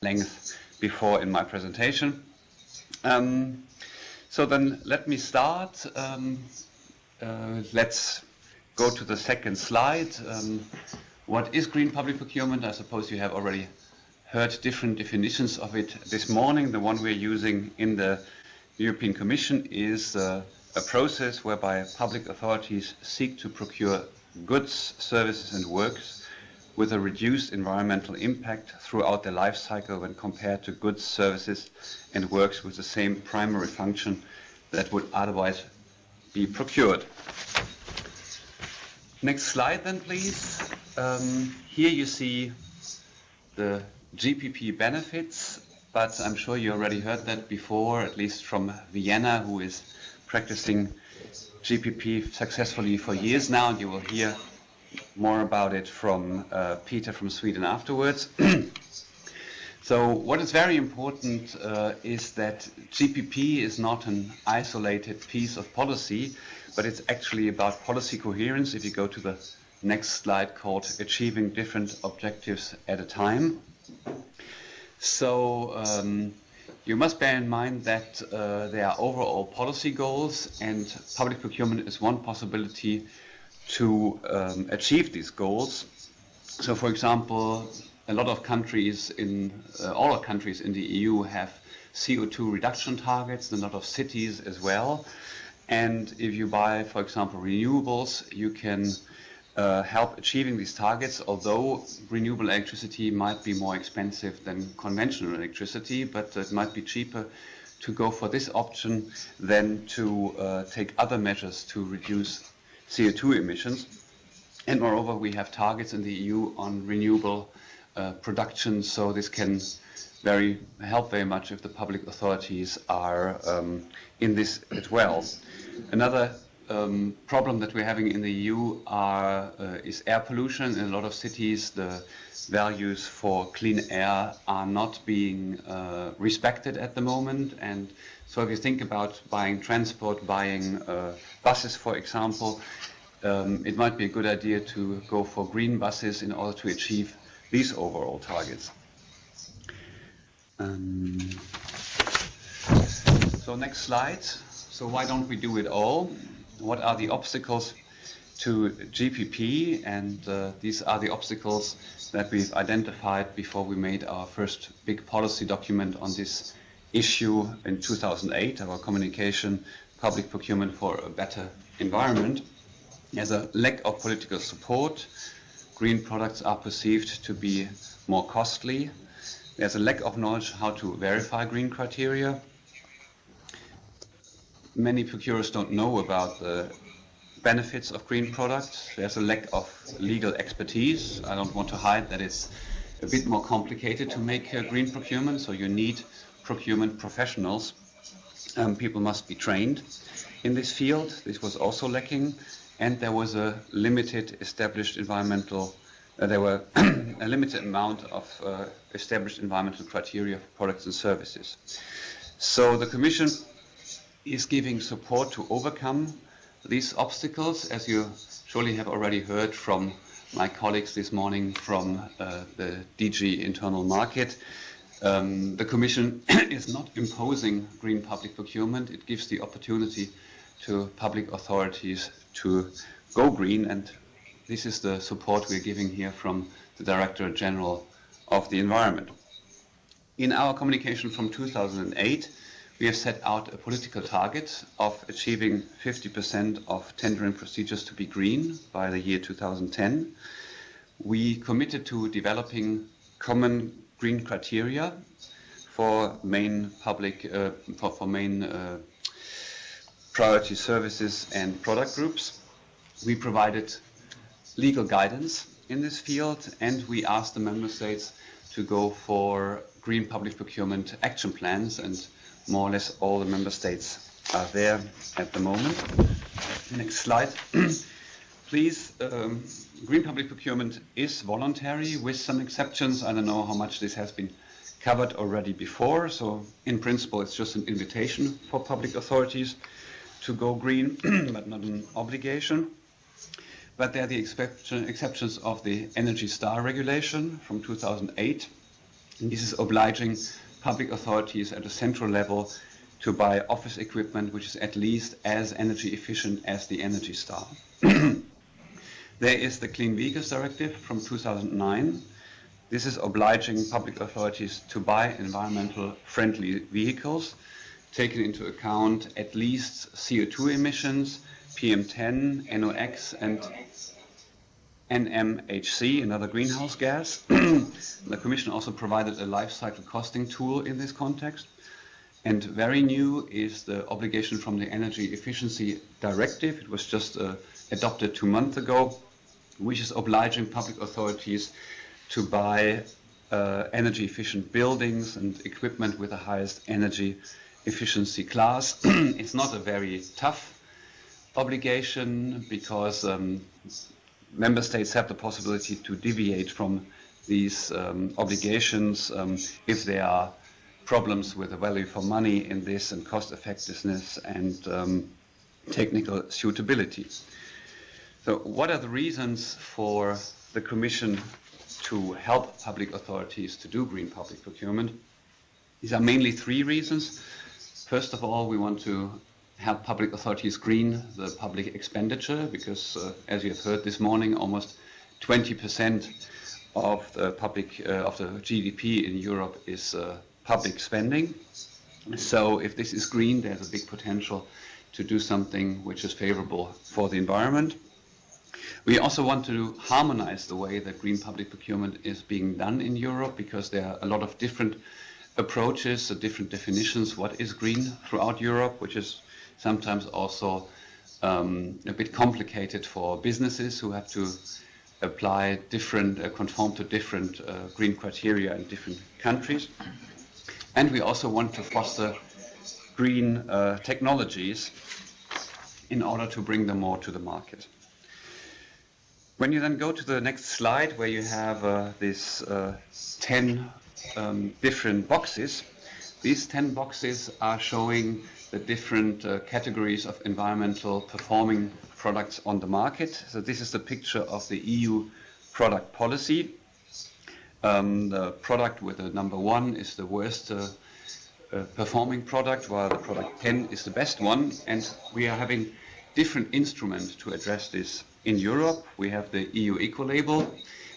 length before in my presentation. So then let me start. Let's go to the second slide. What is green public procurement? I suppose you have already heard different definitions of it this morning. The one we're using in the European Commission is a process whereby public authorities seek to procure goods, services and works with a reduced environmental impact throughout their life cycle when compared to goods, services and works with the same primary function that would otherwise be procured. Next slide then, please. Here you see the GPP benefits, but I'm sure you already heard that before, at least from Vienna, who is practicing GPP successfully for years now, and you will hear more about it from Peter from Sweden afterwards. So what is very important is that GPP is not an isolated piece of policy, but it's actually about policy coherence. If you go to the next slide, called Achieving Different Objectives at a Time. So you must bear in mind that there are overall policy goals, and public procurement is one possibility to achieve these goals. So for example, a lot of countries all countries in the EU have CO2 reduction targets, a lot of cities as well. And if you buy, for example, renewables, you can help achieving these targets, although renewable electricity might be more expensive than conventional electricity, but it might be cheaper to go for this option than to take other measures to reduce CO2 emissions. And moreover, we have targets in the EU on renewable production, so this can help very much if the public authorities are in this as well. Another problem that we're having in the EU is air pollution. In a lot of cities, the values for clean air are not being respected at the moment. And so if you think about buying transport, buying buses, for example, it might be a good idea to go for green buses in order to achieve these overall targets. So next slide. So why don't we do it all? What are the obstacles to GPP? And these are the obstacles that we've identified before we made our first big policy document on this issue in 2008, our communication, Public Procurement for a Better Environment. There's a lack of political support. Green products are perceived to be more costly. There's a lack of knowledge how to verify green criteria. Many procurers don't know about the benefits of green products. There's a lack of legal expertise. I don't want to hide that it's a bit more complicated to make green procurement, so you need procurement professionals. People must be trained in this field. This was also lacking. And there was a limited established environmental, there were a limited amount of established environmental criteria for products and services. So the Commission is giving support to overcome these obstacles, as you surely have already heard from my colleagues this morning from the DG Internal Market. The Commission is not imposing green public procurement. It gives the opportunity to public authorities to go green, and this is the support we're giving here from the Director General of the Environment. In our communication from 2008, we have set out a political target of achieving 50% of tendering procedures to be green by the year 2010. We committed to developing common green criteria for main priority services and product groups. We provided legal guidance in this field, and we asked the member states to go for green public procurement action plans, and more or less all the member states are there at the moment. Next slide. Please, green public procurement is voluntary with some exceptions. I don't know how much this has been covered already before, so in principle it's just an invitation for public authorities to go green, but not an obligation. But there are the exceptions of the Energy Star regulation from 2008. This is obliging public authorities at a central level to buy office equipment which is at least as energy efficient as the Energy Star. There is the Clean Vehicles Directive from 2009. This is obliging public authorities to buy environmental friendly vehicles, taking into account at least CO2 emissions, PM10, NOx, and NMHC, another greenhouse gas. The Commission also provided a life cycle costing tool in this context. And very new is the obligation from the Energy Efficiency Directive. It was just adopted 2 months ago, which is obliging public authorities to buy energy efficient buildings and equipment with the highest energy efficiency class. It's not a very tough obligation because member states have the possibility to deviate from these obligations if there are problems with the value for money in this and cost effectiveness and technical suitability. So what are the reasons for the Commission to help public authorities to do green public procurement? These are mainly 3 reasons. First of all, we want to help public authorities green the public expenditure because, as you have heard this morning, almost 20% of the GDP in Europe is public spending. So if this is green, there's a big potential to do something which is favorable for the environment. We also want to harmonize the way that green public procurement is being done in Europe because there are a lot of different approaches, different definitions what is green throughout Europe, which is sometimes also a bit complicated for businesses who have to apply different, conform to different green criteria in different countries. And we also want to foster green technologies in order to bring them more to the market. When you then go to the next slide where you have these 10 different boxes, these 10 boxes are showing the different categories of environmental performing products on the market. So this is the picture of the EU product policy. The product with the number 1 is the worst performing product, while the product 10 is the best one. And we are having different instruments to address this in Europe. We have the EU Eco-label,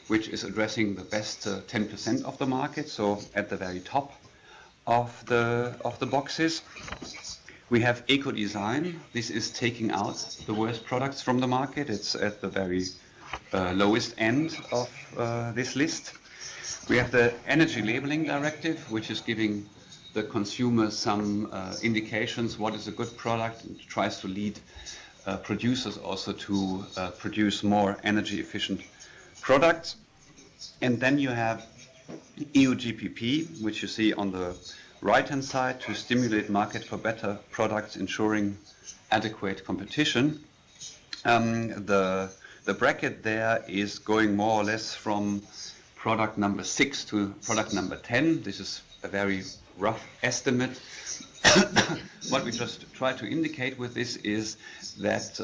which is addressing the best 10% of the market, so at the very top of the boxes. We have eco-design. This is taking out the worst products from the market. It's at the very lowest end of this list. We have the Energy Labeling Directive, which is giving the consumer some indications what is a good product and tries to lead producers also to produce more energy efficient products. And then you have EU GPP, which you see on the right-hand side, to stimulate market for better products, ensuring adequate competition. The bracket there is going more or less from product number 6 to product number 10. This is a very rough estimate. What we just try to indicate with this is that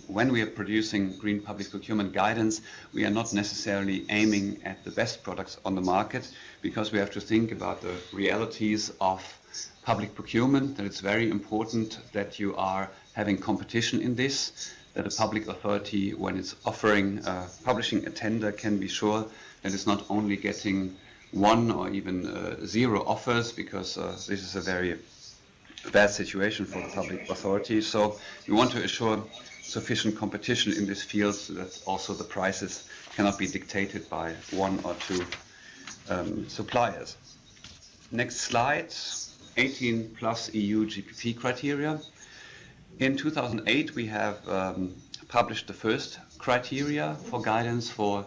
when we are producing green public procurement guidance, we are not necessarily aiming at the best products on the market, because we have to think about the realities of public procurement, that it's very important that you are having competition in this, that a public authority, when it's publishing a tender, can be sure that it's not only getting 1 or even 0 offers, because this is a very bad situation for the public authority. So we want to assure sufficient competition in this field so that also the prices cannot be dictated by 1 or 2 suppliers. Next slide, 18 plus EU GPP criteria. In 2008 we have published the first criteria for guidance for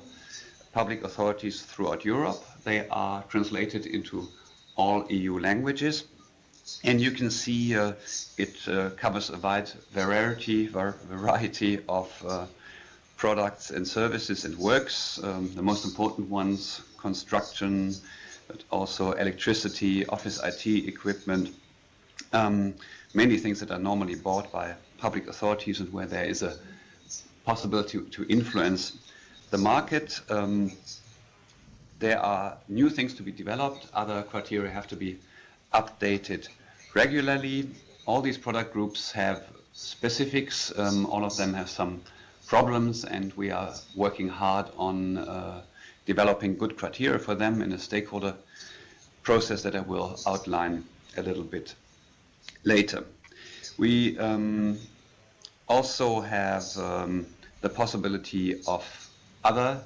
public authorities throughout Europe. They are translated into all EU languages. And you can see it covers a wide variety of products and services and works. The most important ones, construction, but also electricity, office IT equipment, many things that are normally bought by public authorities and where there is a possibility to influence the market. there are new things to be developed. Other criteria have to be updated regularly. All these product groups have specifics. All of them have some problems, and we are working hard on developing good criteria for them in a stakeholder process that I will outline a little bit later. We also have the possibility of other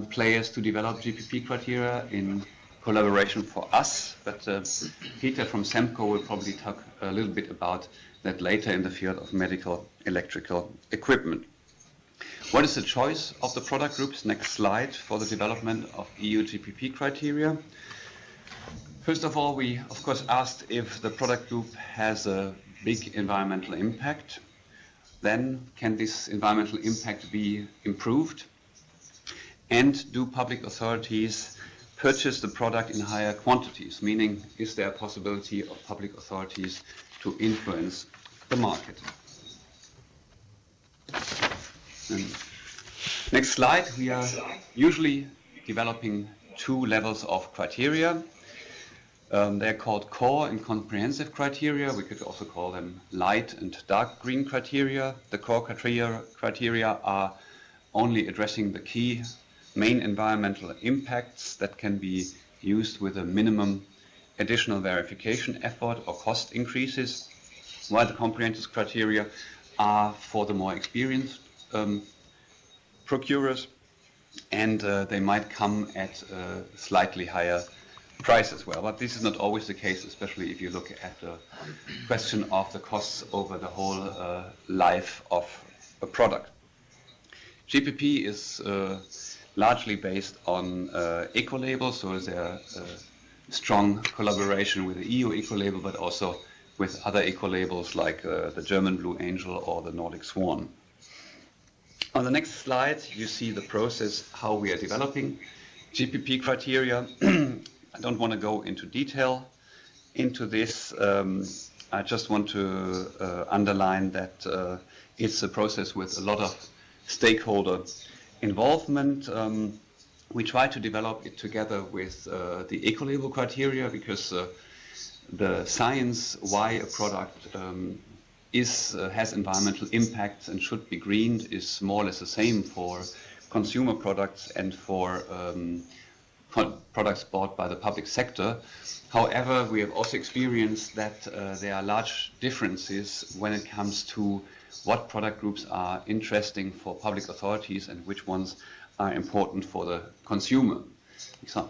players to develop GPP criteria in collaboration for us, but Peter from SEMCO will probably talk a little bit about that later in the field of medical electrical equipment. What is the choice of the product groups? Next slide, for the development of EU GPP criteria. First of all, we of course asked if the product group has a big environmental impact. Then can this environmental impact be improved? And do public authorities purchase the product in higher quantities? Meaning, is there a possibility of public authorities to influence the market? Next slide. We are usually developing two levels of criteria. They're called core and comprehensive criteria. We could also call them light and dark green criteria. The core criteria are only addressing the key main environmental impacts that can be used with a minimum additional verification effort or cost increases, while the comprehensive criteria are for the more experienced procurers, and they might come at a slightly higher price as well. But this is not always the case, especially if you look at the question of the costs over the whole life of a product. GPP is largely based on eco-labels, so there's a strong collaboration with the EU eco-label, but also with other eco-labels like the German Blue Angel or the Nordic Swan. On the next slide, you see the process, how we are developing GPP criteria. I don't want to go into detail into this. I just want to underline that it's a process with a lot of stakeholder involvement. We try to develop it together with the eco-label criteria, because the science why a product has environmental impacts and should be greened is more or less the same for consumer products and for products bought by the public sector. However, we have also experienced that there are large differences when it comes to what product groups are interesting for public authorities and which ones are important for the consumer.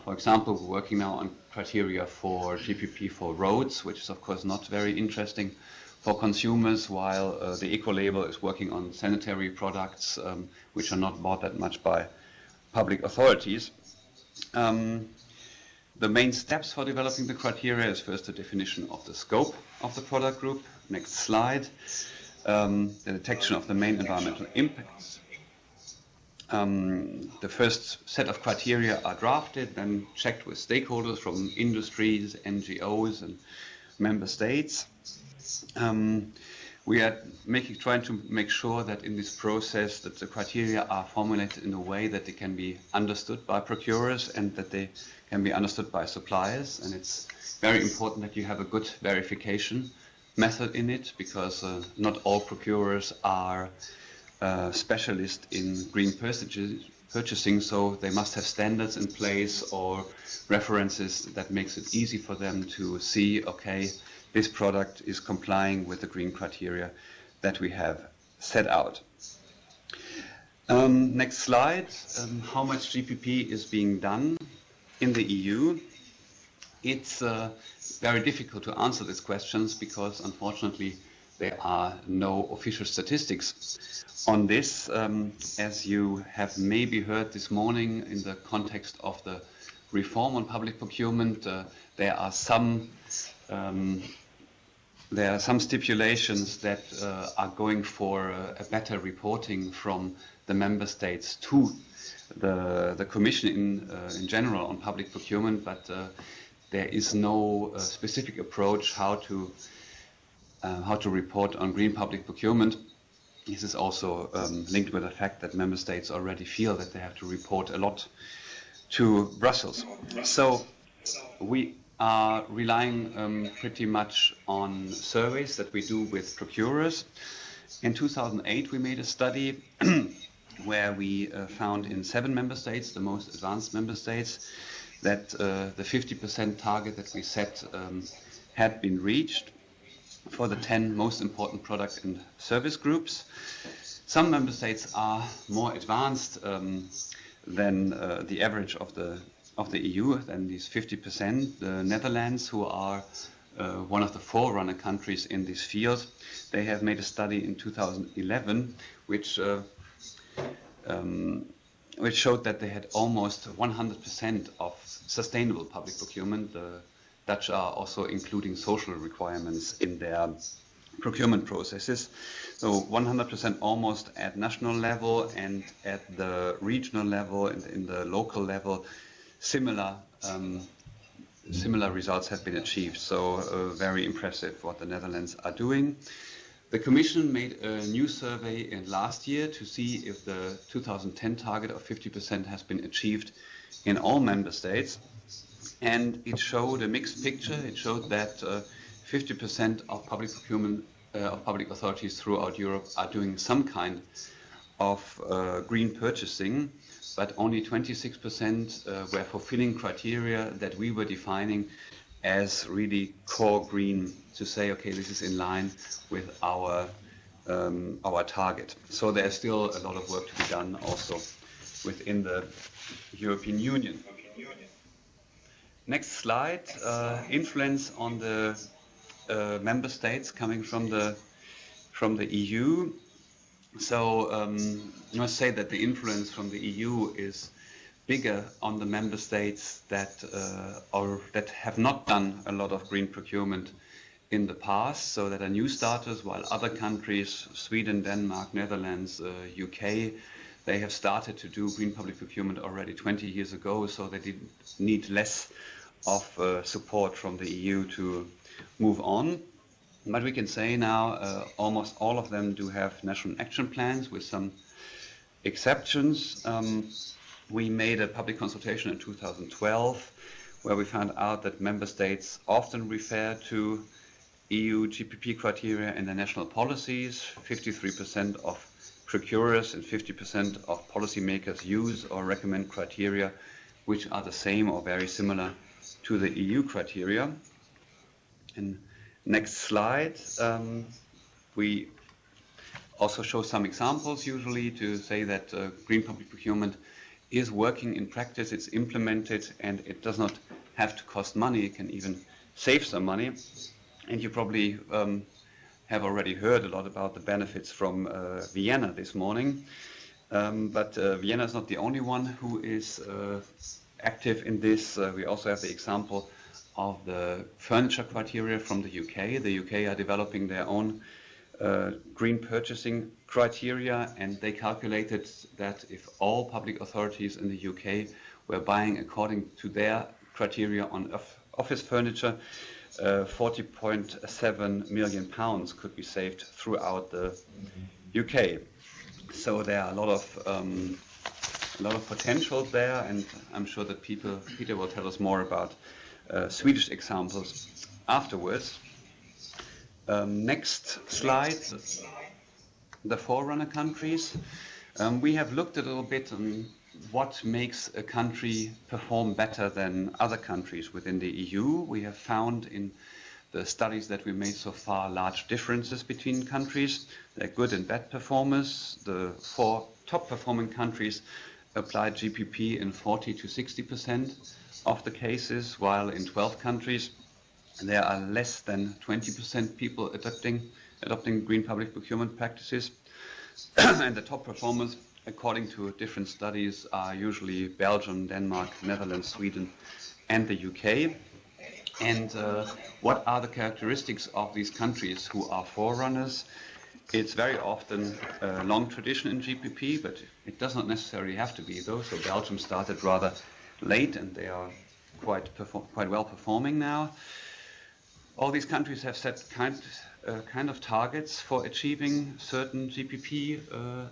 For example, we're working now on criteria for GPP for roads, which is of course not very interesting for consumers, while the eco-label is working on sanitary products, which are not bought that much by public authorities. The main steps for developing the criteria is first the definition of the scope of the product group. Next slide. The detection of the main environmental impacts. The first set of criteria are drafted, then checked with stakeholders from industries, NGOs, and member states. We are trying to make sure that in this process that the criteria are formulated in a way that they can be understood by procurers and that they can be understood by suppliers. And it's very important that you have a good verification method in it, because not all procurers are specialists in green purchasing, so they must have standards in place or references that makes it easy for them to see, okay, this product is complying with the green criteria that we have set out. Next slide. How much GPP is being done in the EU? It's very difficult to answer these questions because unfortunately there are no official statistics on this. As you have maybe heard this morning in the context of the reform on public procurement, there are some stipulations that are going for a better reporting from the member states to the Commission in general on public procurement, but there is no specific approach how to report on green public procurement. This is also linked with the fact that member states already feel that they have to report a lot to Brussels. So we are relying pretty much on surveys that we do with procurers. In 2008 we made a study where we found in 7 member states, the most advanced member states, that the 50% target that we set had been reached for the 10 most important product and service groups. Some member states are more advanced than the average of the EU, than these 50%. The Netherlands, who are one of the forerunner countries in this field, they have made a study in 2011 which showed that they had almost 100% of sustainable public procurement. The Dutch are also including social requirements in their procurement processes. So 100% almost at national level, and at the regional level and in the local level, similar results have been achieved. So very impressive what the Netherlands are doing. The Commission made a new survey in last year to see if the 2010 target of 50% has been achieved in all member states. And it showed a mixed picture. It showed that 50% of public procurement of public authorities throughout Europe are doing some kind of green purchasing, but only 26% were fulfilling criteria that we were defining as really core green, to say, okay, this is in line with our target. So there's still a lot of work to be done also within the European Union. Next slide, influence on the member states coming from the EU. So I must say that the influence from the EU is bigger on the member states that have not done a lot of green procurement in the past, so that are new starters, while other countries, Sweden, Denmark, Netherlands, UK, they have started to do green public procurement already 20 years ago, so they did need less of support from the EU to move on. But we can say now almost all of them do have national action plans, with some exceptions. We made a public consultation in 2012 where we found out that member states often refer to EU GPP criteria in their national policies. 53% of procurers and 50% of policymakers use or recommend criteria which are the same or very similar to the EU criteria. And next slide, we also show some examples usually to say that green public procurement is working in practice, it's implemented, and it does not have to cost money, it can even save some money. And you probably have already heard a lot about the benefits from Vienna this morning. But Vienna is not the only one who is active in this. We also have the example of the furniture criteria from the UK. The UK are developing their own green purchasing criteria, and they calculated that if all public authorities in the UK were buying according to their criteria on office furniture, 40.7 million pounds could be saved throughout the UK. So there are a lot of potential there, and I'm sure that Peter will tell us more about Swedish examples afterwards. Next slide, the forerunner countries. We have looked a little bit on what makes a country perform better than other countries within the EU. We have found in the studies that we made so far large differences between countries. They're good and bad performers. The 4 top performing countries applied GPP in 40 to 60% of the cases, while in 12 countries there are less than 20% people adopting green public procurement practices. And the top performers, according to different studies, are usually Belgium, Denmark, Netherlands, Sweden, and the UK. And what are the characteristics of these countries who are forerunners? It's very often a long tradition in GPP, but it does not necessarily have to be though. So Belgium started rather late, and they are quite well performing now. All these countries have set kind of targets for achieving certain GPP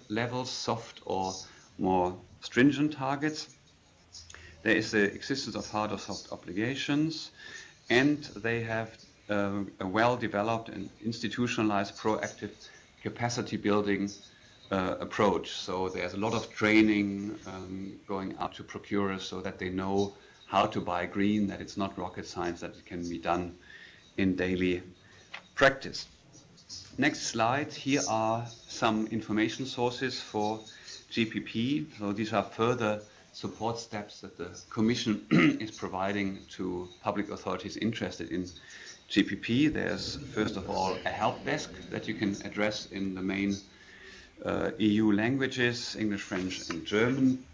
levels, soft or more stringent targets. There is the existence of hard or soft obligations, and they have a well-developed and institutionalized proactive capacity building approach. So there's a lot of training going out to procurers so that they know how to buy green, that it's not rocket science, that it can be done in daily practice. Next slide. Here are some information sources for GPP. So these are further support steps that the Commission is providing to public authorities interested in GPP. There's first of all a help desk that you can address in the main EU languages, English, French and German.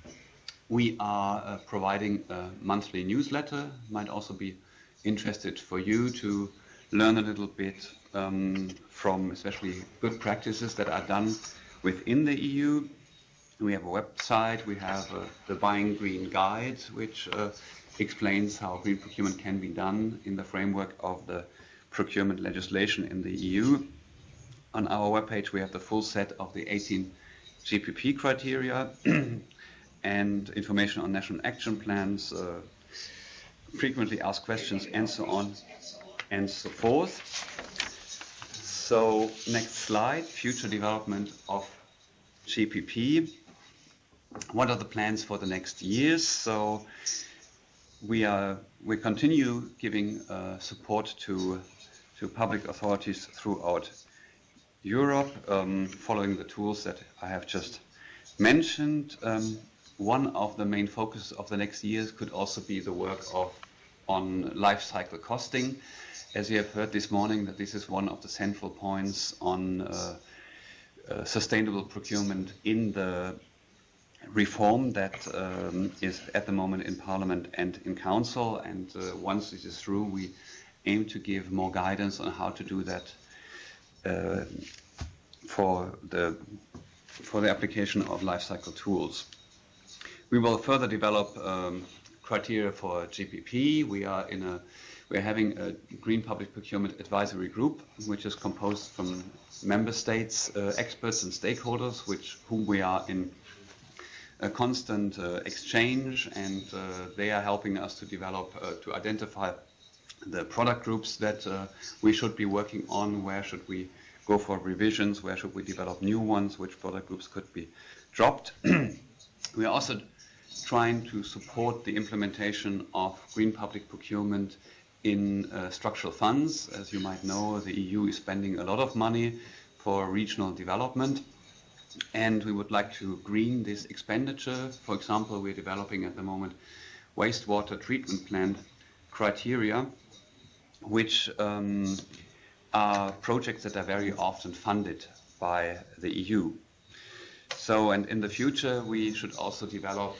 We are providing a monthly newsletter. Might also be interested for you to learn a little bit from especially good practices that are done within the EU. We have a website, we have the Buying Green Guide, which explains how green procurement can be done in the framework of the procurement legislation in the EU. On our webpage we have the full set of the 18 GPP criteria and information on national action plans, frequently asked questions and so on and so forth. So next slide, future development of GPP. What are the plans for the next years? So we continue giving support to public authorities throughout Europe, following the tools that I have just mentioned. One of the main focuses of the next years could also be the work on life cycle costing. As you have heard this morning, that this is one of the central points on sustainable procurement in the reform that is at the moment in Parliament and in Council, and once this is through, we aim to give more guidance on how to do that for the application of life cycle tools. We will further develop criteria for GPP. We're having a Green Public Procurement Advisory Group, which is composed from member states, experts and stakeholders, whom we are in a constant exchange, and they are helping us to develop, to identify the product groups that we should be working on, where should we go for revisions, where should we develop new ones, which product groups could be dropped. We are also trying to support the implementation of green public procurement in structural funds. As you might know, the EU is spending a lot of money for regional development, and we would like to green this expenditure. For example, we're developing at the moment wastewater treatment plant criteria, which are projects that are very often funded by the EU. So, and in the future, we should also develop,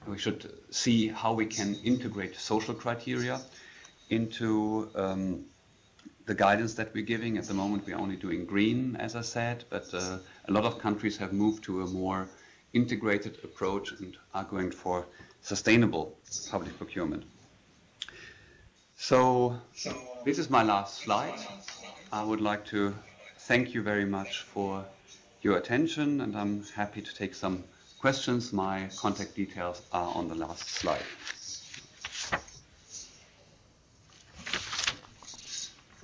we should see how we can integrate social criteria into the guidance that we're giving. At the moment, we're only doing green, as I said, but a lot of countries have moved to a more integrated approach and are going for sustainable public procurement. So this is my last slide. I would like to thank you very much for your attention, and I'm happy to take some questions. My contact details are on the last slide.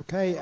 Okay.